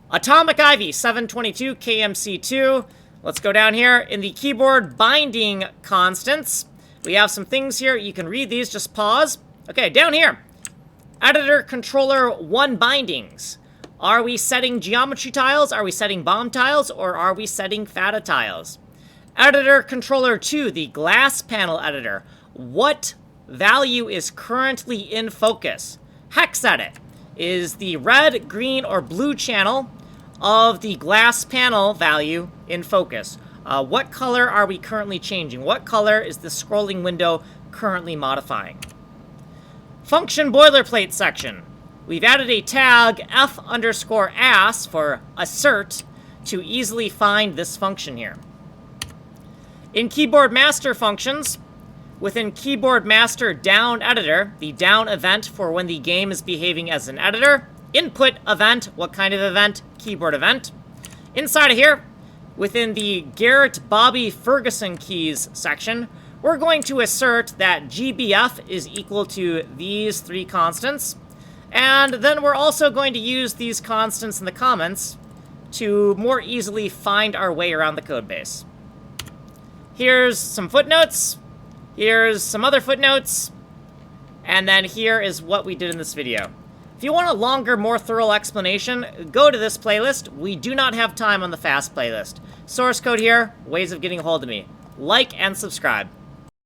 Atomic Ivy 722 KMC2. Let's go down here in the keyboard binding constants. We have some things here. You can read these, just pause. Okay, down here. Editor controller 1 bindings. Are we setting geometry tiles? Are we setting bomb tiles? Or are we setting fata tiles? Editor controller 2, the glass panel editor. What value is currently in focus? Hex edit is the red, green, or blue channel of the glass panel value in focus. What color are we currently changing? What color is the scrolling window currently modifying? Function boilerplate section. We've added a tag f_as for assert to easily find this function here. In keyboard master functions, within keyboard master down editor, the down event for when the game is behaving as an editor, input event, what kind of event? Keyboard event. Inside of here, within the Garret, Bobby, Furgeson keys section, we're going to assert that GBF is equal to these 3 constants, and then we're also going to use these constants in the comments to more easily find our way around the codebase. Here's some footnotes, here's some other footnotes, and then here is what we did in this video. If you want a longer, more thorough explanation, go to this playlist. We do not have time on the fast playlist. Source code here, ways of getting a hold of me. Like and subscribe.